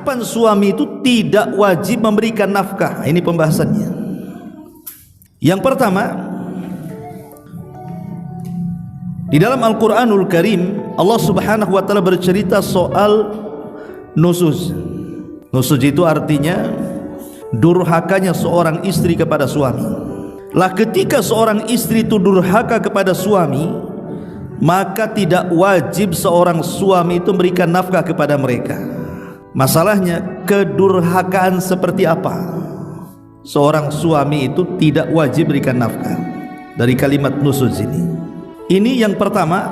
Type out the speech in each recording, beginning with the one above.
kapan suami itu tidak wajib memberikan nafkah? Ini pembahasannya. Yang pertama, di dalam Al-Quranul Karim Allah Subhanahu wa ta'ala bercerita soal nusuz. Nusuz itu artinya durhakanya seorang istri kepada suami. Lah ketika seorang istri itu durhaka kepada suami, maka tidak wajib seorang suami itu memberikan nafkah kepada mereka. Masalahnya kedurhakaan seperti apa? Seorang suami itu tidak wajib berikan nafkah. Dari kalimat nusuz ini yang pertama,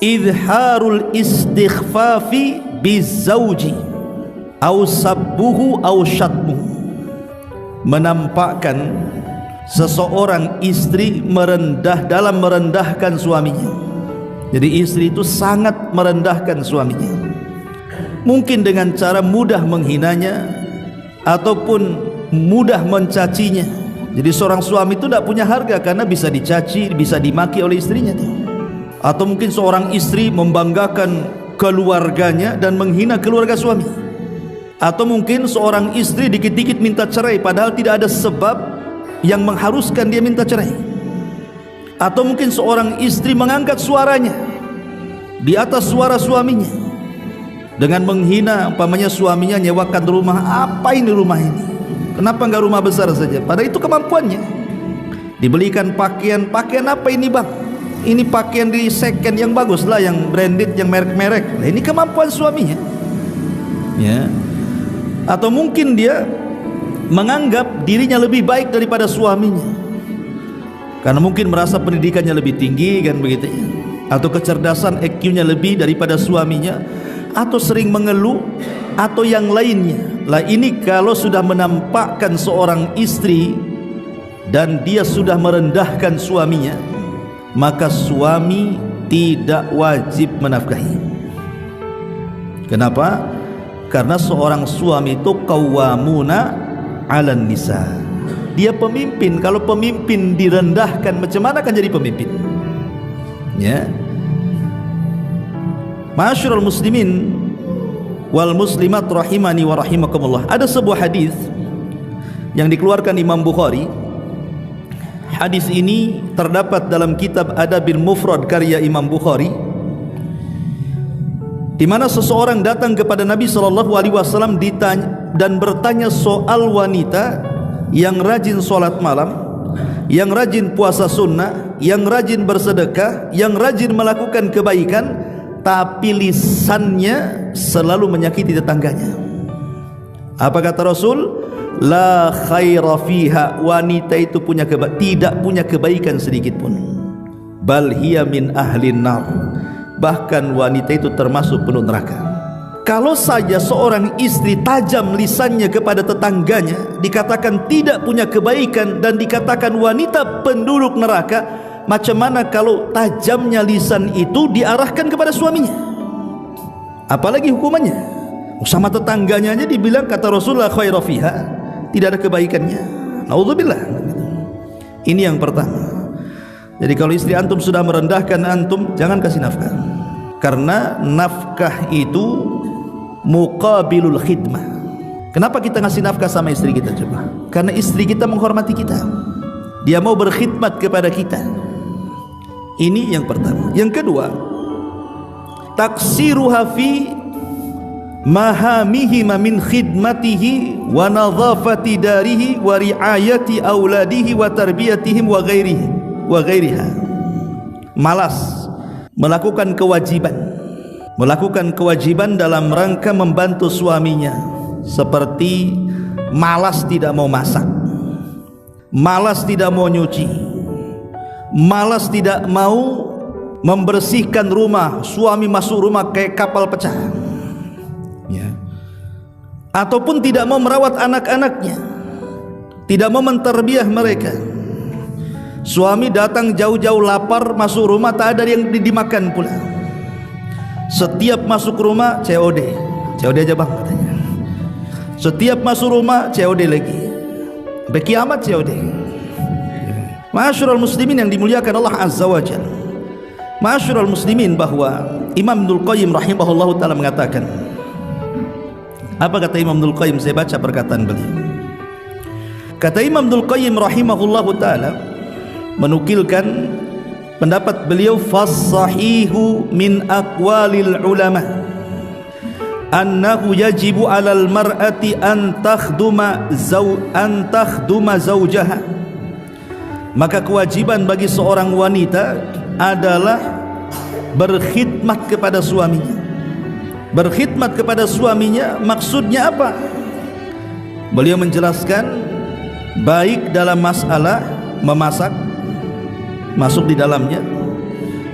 izharul istighfafi bizauji au sabbuhu au syatmuhu, menampakkan seseorang istri dalam merendahkan suaminya. Jadi istri itu sangat merendahkan suaminya, mungkin dengan cara mudah menghinanya ataupun mudah mencacinya. Jadi seorang suami itu tidak punya harga karena bisa dicaci, bisa dimaki oleh istrinya. Atau mungkin seorang istri membanggakan keluarganya dan menghina keluarga suami. Atau mungkin seorang istri dikit-dikit minta cerai padahal tidak ada sebab yang mengharuskan dia minta cerai. Atau mungkin seorang istri mengangkat suaranya di atas suara suaminya dengan menghina, umpamanya suaminya nyewakan rumah. Apa ini rumah ini? Kenapa enggak rumah besar saja? Padahal itu kemampuannya. Dibelikan pakaian apa ini bang? Ini pakaian di second yang bagus lah, yang branded, yang merek-merek. Nah, ini kemampuan suaminya. Ya. Atau mungkin dia menganggap dirinya lebih baik daripada suaminya, karena mungkin merasa pendidikannya lebih tinggi kan begitu ya. Atau kecerdasan IQ-nya lebih daripada suaminya, atau sering mengeluh, atau yang lainnya. Lah ini kalau sudah menampakkan seorang istri dan dia sudah merendahkan suaminya, maka suami tidak wajib menafkahi. Kenapa? Karena seorang suami itu qawwamuna 'alan nisa. Dia pemimpin. Kalau pemimpin direndahkan, macam mana akan jadi pemimpin? Ya. Ma'asyiral muslimin wal muslimat rahimani wa rahimakumullah. Ada sebuah hadis yang dikeluarkan Imam Bukhari. Hadis ini terdapat dalam kitab Adabil Mufrad karya Imam Bukhari, di mana seseorang datang kepada Nabi SAW dan bertanya soal wanita yang rajin sholat malam, yang rajin puasa sunnah, yang rajin bersedekah, yang rajin melakukan kebaikan, tapi lisannya selalu menyakiti tetangganya. Apa kata Rasul? La khaira fiha, wanita itu tidak punya kebaikan sedikit pun. Bal hiya min ahlin nar, bahkan wanita itu termasuk penuh neraka. Kalau saja seorang istri tajam lisannya kepada tetangganya, dikatakan tidak punya kebaikan dan dikatakan wanita penduduk neraka, macam mana kalau tajamnya lisan itu diarahkan kepada suaminya? Apalagi hukumannya? Sama tetangganya aja dibilang, kata Rasulullah, khaira fiha, tidak ada kebaikannya. Naudzubillah. Ini yang pertama. Jadi kalau istri antum sudah merendahkan antum, jangan kasih nafkah. Karena nafkah itu muqabilul khidmah. Kenapa kita ngasih nafkah sama istri kita coba? Karena istri kita menghormati kita. Dia mau berkhidmat kepada kita. Ini yang pertama. Yang kedua, taksiruha fi mahamihi min khidmatihi wa nadhafati darihi wa riayati auladihi wa tarbiyatihim wa ghairiha. Malas melakukan kewajiban dalam rangka membantu suaminya, seperti malas tidak mau masak, malas tidak mau nyuci, malas tidak mau membersihkan rumah. Suami masuk rumah kayak kapal pecah, ya. Ataupun tidak mau merawat anak-anaknya, tidak mau menterbiah mereka. Suami datang jauh-jauh lapar, masuk rumah tak ada yang dimakan pula. Setiap masuk rumah COD aja bang katanya. Setiap masuk rumah COD lagi, sampai kiamat COD. Ma'asyiral muslimin yang dimuliakan Allah Azza wa Jalla. Ma'asyiral muslimin, bahwa Imam Ibnul Qayyim rahimahullahu ta'ala mengatakan, Apa kata Imam Ibnul Qayyim? Saya baca perkataan beliau. Kata Imam Ibnul Qayyim rahimahullahu ta'ala, menukilkan pendapat beliau, fas-sahihu min aqwalil ulama annahu yajibu 'alal mar'ati an takhduma zawjaha. Maka kewajiban bagi seorang wanita adalah berkhidmat kepada suaminya. Berkhidmat kepada suaminya maksudnya apa? Beliau menjelaskan, baik dalam masalah memasak, masuk di dalamnya,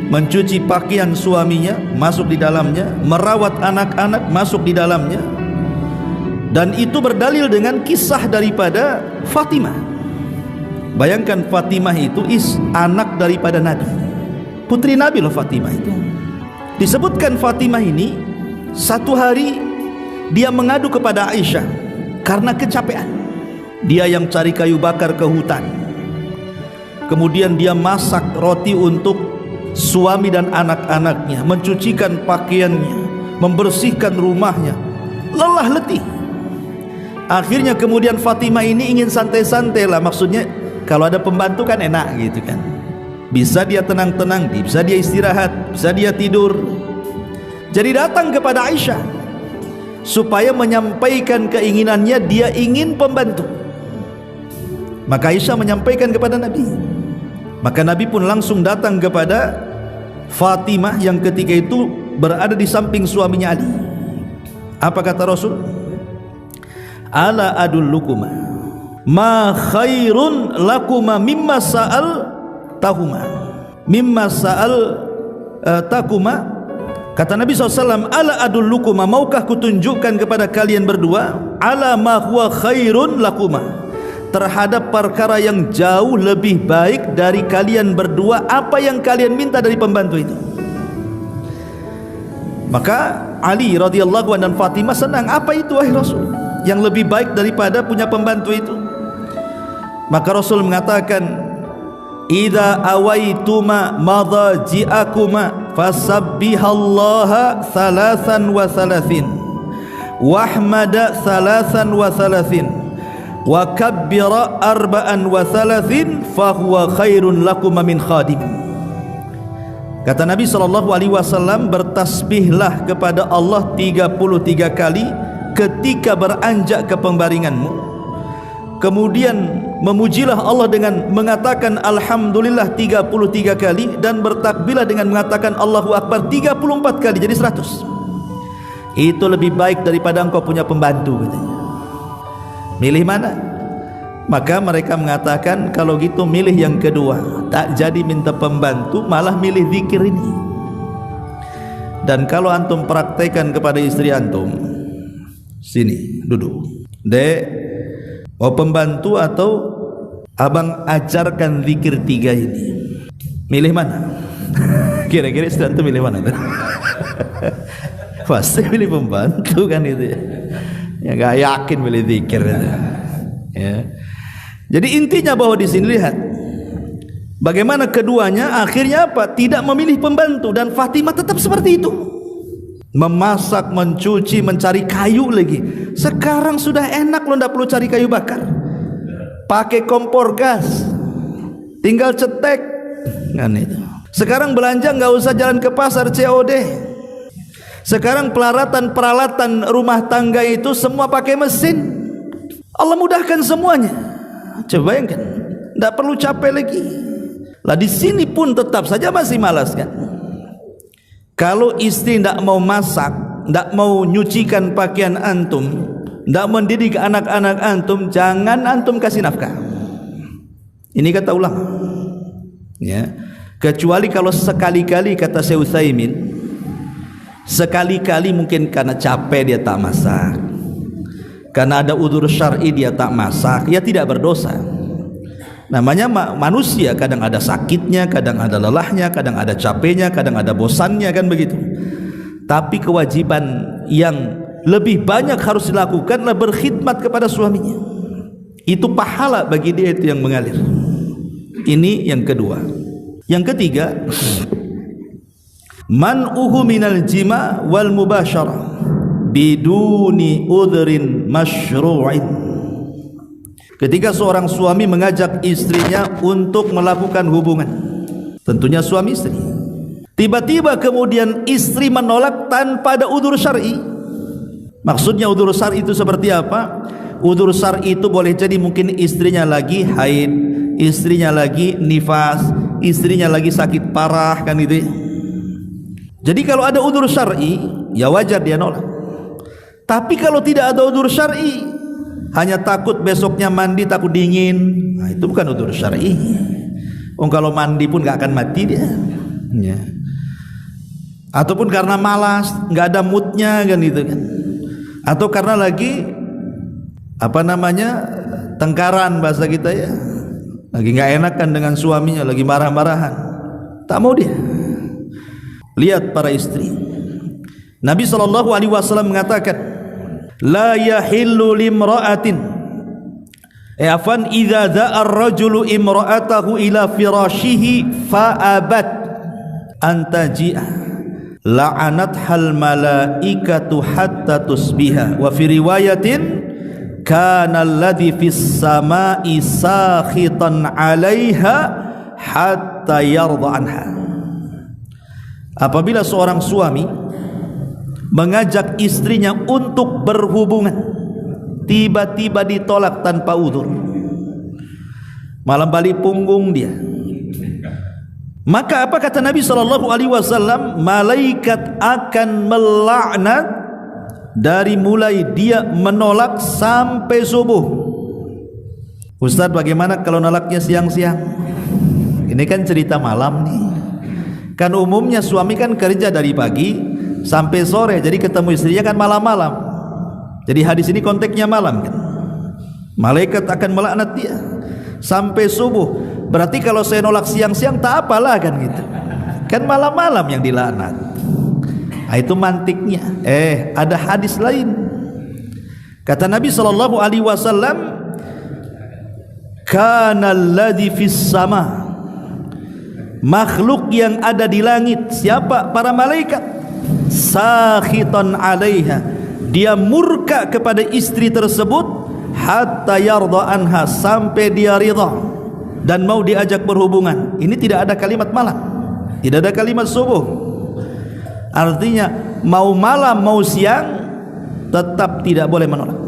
mencuci pakaian suaminya, masuk di dalamnya, merawat anak-anak, masuk di dalamnya. Dan itu berdalil dengan kisah daripada Fatimah. Bayangkan, Fatimah itu anak daripada Nabi, putri Nabi loh Fatimah itu. Disebutkan Fatimah ini satu hari dia mengadu kepada Aisyah karena kecapean. Dia yang cari kayu bakar ke hutan, kemudian dia masak roti untuk suami dan anak-anaknya, mencucikan pakaiannya, membersihkan rumahnya, lelah letih. Akhirnya kemudian Fatimah ini ingin santai-santai lah, maksudnya kalau ada pembantu kan enak gitu kan, bisa dia tenang-tenang, bisa dia istirahat, bisa dia tidur. Jadi datang kepada Aisyah supaya menyampaikan keinginannya, dia ingin pembantu. Maka Aisyah menyampaikan kepada Nabi. Maka Nabi pun langsung datang kepada Fatimah yang ketika itu berada di samping suaminya Ali. Apa kata Rasul? Ala adullukuma ma khairun lakuma mimma sa'al tahuma mimma sa'al takuma. Kata Nabi SAW, ala adullukuma, maukah kutunjukkan kepada kalian berdua, ala ma huwa khairun lakuma, terhadap perkara yang jauh lebih baik dari kalian berdua, apa yang kalian minta dari pembantu itu. Maka Ali radhiyallahu anhu dan Fatimah senang. Apa itu wahai Rasul yang lebih baik daripada punya pembantu itu? Maka Rasul mengatakan, idza awaituma madaji'akuma fasabbihallaha 33 wahmada 33 wa kabbira 34 fahuwa khairun lakum min khadim. Kata Nabi SAW, bertasbihlah kepada Allah 33 kali ketika beranjak ke pembaringanmu, kemudian memujilah Allah dengan mengatakan alhamdulillah 33 kali, dan bertakbirlah dengan mengatakan Allahu Akbar 34 kali, jadi 100. Itu lebih baik daripada engkau punya pembantu, katanya. Milih mana? Maka mereka mengatakan, kalau gitu milih yang kedua, tak jadi minta pembantu, malah milih zikir ini. Dan kalau antum praktekkan kepada istri antum, sini duduk, dek, mau pembantu atau abang ajarkan zikir 3 ini, milih mana? Kira-kira istri antum milih mana? Pasti milih pembantu kan itu ya. Ya gak yakin milih zikir ya. Jadi intinya bahwa di sini lihat bagaimana keduanya akhirnya apa? Tidak memilih pembantu, dan Fatimah tetap seperti itu. Memasak, mencuci, mencari kayu lagi. Sekarang sudah enak loh, tidak perlu cari kayu bakar. Pakai kompor gas, tinggal cetek kan itu. Sekarang belanja nggak usah jalan ke pasar COD. Sekarang peralatan rumah tangga itu semua pakai mesin. Allah mudahkan semuanya. Coba bayangkan, tidak perlu capek lagi. Lah di sini pun tetap saja masih malas kan. Kalau istri tidak mau masak, tidak mau nyucikan pakaian antum, tidak mendidik anak-anak antum, jangan antum kasih nafkah. Ini kata ulama ya. Kecuali kalau sekali-kali, kata Syekh Utsaimin, sekali-kali mungkin karena capek dia tak masak, karena ada udzur syar'i dia tak masak, ya tidak berdosa. Namanya manusia, kadang ada sakitnya, kadang ada lelahnya, kadang ada capeknya, kadang ada bosannya kan begitu. Tapi kewajiban yang lebih banyak harus dilakukan adalah berkhidmat kepada suaminya. Itu pahala bagi dia itu yang mengalir. Ini yang kedua. Yang ketiga, man'uhu minal jima' wal mubasyarah biduni udhrin masyru'in. Ketika seorang suami mengajak istrinya untuk melakukan hubungan, tentunya suami istri, tiba-tiba kemudian istri menolak tanpa ada udzur syar'i. Maksudnya udzur syar'i itu seperti apa? Udzur syar'i itu boleh jadi mungkin istrinya lagi haid, istrinya lagi nifas, istrinya lagi sakit parah, kan gitu ya. Jadi kalau ada udzur syar'i, ya wajar dia nolak. Tapi kalau tidak ada udzur syar'i, hanya takut besoknya mandi takut dingin, nah itu bukan udzur syar'i. Kalau mandi pun gak akan mati dia, ya. Ataupun karena malas, nggak ada moodnya, kan gitu kan. Atau karena lagi tengkaran bahasa kita ya, lagi nggak enakan dengan suaminya, lagi marah-marahan, tak mau dia. Lihat para istri, Nabi SAW mengatakan, la yahillu limra'atin idza da'a ar-rajulu imra'atahu ila firashihi fa'abat an taji'a la'anat hal malaikatu hatta tusbiha, wa fi riwayatin kana alladhi fis sama'i sakhitan 'alaiha hatta yarda anha. Apabila seorang suami mengajak istrinya untuk berhubungan, tiba-tiba ditolak tanpa udzur, malam balik punggung dia, maka apa kata Nabi SAW? Malaikat akan melaknat dari mulai dia menolak sampai subuh. Ustaz, bagaimana kalau nolaknya siang-siang? Ini kan cerita malam nih. Kan umumnya suami kan kerja dari pagi sampai sore, jadi ketemu istrinya kan malam-malam. Jadi hadis ini konteksnya malam kan. Malaikat akan melaknat dia sampai subuh. Berarti kalau saya nolak siang-siang tak apalah, kan gitu. Kan malam-malam yang dilaknat. Nah, itu mantiknya. Ada hadis lain. Kata Nabi SAW, kana alladhi fis sama, makhluk yang ada di langit, siapa? Para malaikat, sakhitan 'alaiha, dia murka kepada istri tersebut, hatta yarda anha, sampai dia ridha dan mau diajak berhubungan. Ini tidak ada kalimat malam, tidak ada kalimat subuh. Artinya mau malam mau siang tetap tidak boleh menolak.